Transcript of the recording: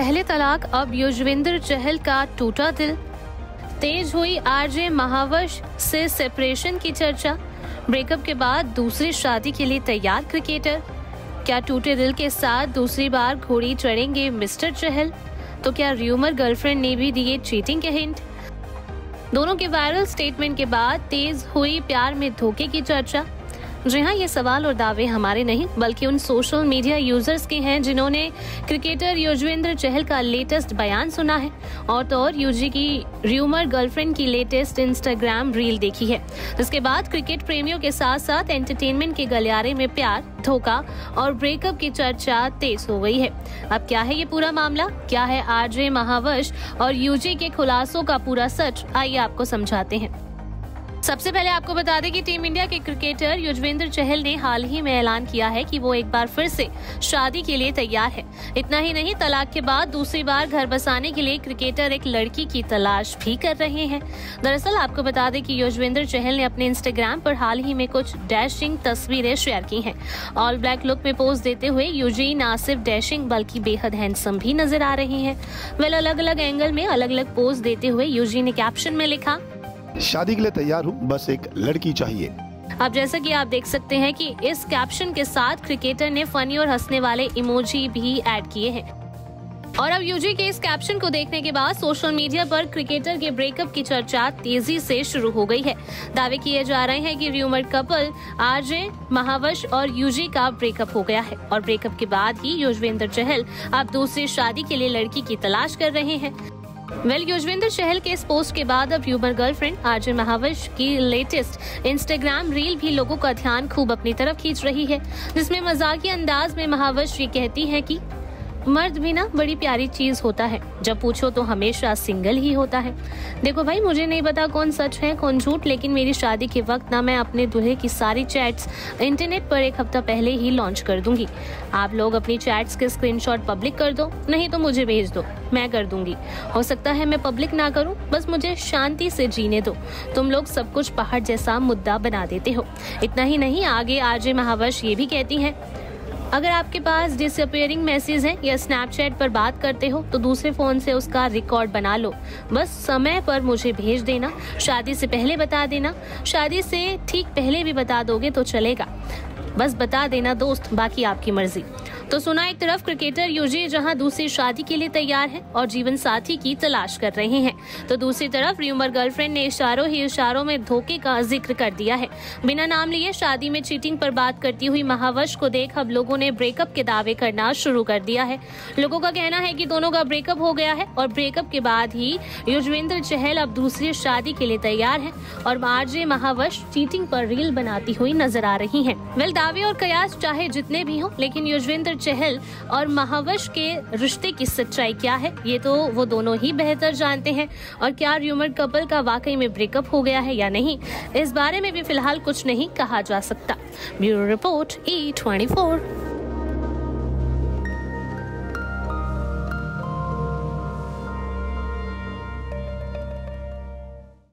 पहले तलाक, अब युजवेंद्र चहल का टूटा दिल। तेज हुई आरजे महावश से सेपरेशन की चर्चा। ब्रेकअप के बाद दूसरी शादी के लिए तैयार क्रिकेटर। क्या टूटे दिल के साथ दूसरी बार घोड़ी चढ़ेंगे मिस्टर चहल? तो क्या र्यूमर गर्लफ्रेंड ने भी दिए चीटिंग के हिंट? दोनों के वायरल स्टेटमेंट के बाद तेज हुई प्यार में धोखे की चर्चा। जी हाँ, ये सवाल और दावे हमारे नहीं बल्कि उन सोशल मीडिया यूजर्स के हैं जिन्होंने क्रिकेटर युजवेंद्र चहल का लेटेस्ट बयान सुना है और तो और यूजी की र्यूमर गर्लफ्रेंड की लेटेस्ट इंस्टाग्राम रील देखी है। इसके बाद क्रिकेट प्रेमियों के साथ साथ एंटरटेनमेंट के गलियारे में प्यार, धोखा और ब्रेकअप की चर्चा तेज हो गई है। अब क्या है ये पूरा मामला? क्या है आरजे महावश और यूजी के खुलासों का पूरा सच? आइए आपको समझाते हैं। सबसे पहले आपको बता दें कि टीम इंडिया के क्रिकेटर युजवेंद्र चहल ने हाल ही में ऐलान किया है कि वो एक बार फिर से शादी के लिए तैयार है। इतना ही नहीं, तलाक के बाद दूसरी बार घर बसाने के लिए क्रिकेटर एक लड़की की तलाश भी कर रहे हैं। दरअसल आपको बता दें कि युजवेंद्र चहल ने अपने इंस्टाग्राम पर हाल ही में कुछ डैशिंग तस्वीरें शेयर की हैं। ऑल ब्लैक लुक में पोज देते हुए यूजी ना सिर्फ डैशिंग बल्कि बेहद हैंडसम भी नजर आ रहे हैं। वेल, अलग अलग एंगल में अलग अलग पोज देते हुए यूजी ने कैप्शन में लिखा, शादी के लिए तैयार हूँ, बस एक लड़की चाहिए। अब जैसा कि आप देख सकते हैं कि इस कैप्शन के साथ क्रिकेटर ने फनी और हंसने वाले इमोजी भी ऐड किए हैं। और अब यूजी के इस कैप्शन को देखने के बाद सोशल मीडिया पर क्रिकेटर के ब्रेकअप की चर्चा तेजी से शुरू हो गई है। दावे किए जा रहे हैं कि र्यूमर कपल आरजे महावश और यूजी का ब्रेकअप हो गया है और ब्रेकअप के बाद ही युजवेंद्र चहल अब दूसरी शादी के लिए लड़की की तलाश कर रहे हैं। युजवेंद्र चहल के इस पोस्ट के बाद अब र्यूमर गर्लफ्रेंड आरजे महावश की लेटेस्ट इंस्टाग्राम रील भी लोगों का ध्यान खूब अपनी तरफ खींच रही है, जिसमें मजाकिया अंदाज में महावश ये कहती है कि मर्द भी ना बड़ी प्यारी चीज होता है, जब पूछो तो हमेशा सिंगल ही होता है। देखो भाई, मुझे नहीं पता कौन सच है कौन झूठ, लेकिन मेरी शादी के वक्त ना मैं अपने दूल्हे की सारी चैट्स इंटरनेट पर एक हफ्ता पहले ही लॉन्च कर दूंगी। आप लोग अपनी चैट्स के स्क्रीनशॉट पब्लिक कर दो, नहीं तो मुझे भेज दो, मैं कर दूंगी। हो सकता है मैं पब्लिक ना करूं, बस मुझे शांति से जीने दो। तुम लोग सब कुछ पहाड़ जैसा मुद्दा बना देते हो। इतना ही नहीं, आगे आरजे महावश ये भी कहती हैं, अगर आपके पास डिसअपीयरिंग मैसेज है या स्नैपचैट पर बात करते हो तो दूसरे फोन से उसका रिकॉर्ड बना लो, बस समय पर मुझे भेज देना। शादी से पहले बता देना, शादी से ठीक पहले भी बता दोगे तो चलेगा, बस बता देना दोस्त, बाकी आपकी मर्जी। तो सुना एक तरफ क्रिकेटर यूजी जहां दूसरी शादी के लिए तैयार है और जीवन साथी की तलाश कर रहे हैं, तो दूसरी तरफ र्यूमर गर्लफ्रेंड ने इशारों ही इशारों में धोखे का जिक्र कर दिया है। बिना नाम लिए शादी में चीटिंग पर बात करती हुई महावश को देख अब लोगों ने ब्रेकअप के दावे करना शुरू कर दिया है। लोगों का कहना है कि दोनों का ब्रेकअप हो गया है और ब्रेकअप के बाद ही युजवेंद्र चहल अब दूसरी शादी के लिए तैयार है और आरजे महावश चीटिंग पर रील बनाती हुई नजर आ रही है। वेल, दावे और कयास चाहे जितने भी हों, लेकिन युजवेंद्र चहल और महावश के रिश्ते की सच्चाई क्या है ये तो वो दोनों ही बेहतर जानते हैं। और क्या र्यूमर कपल का वाकई में ब्रेकअप हो गया है या नहीं, इस बारे में भी फिलहाल कुछ नहीं कहा जा सकता। Bureau report E24।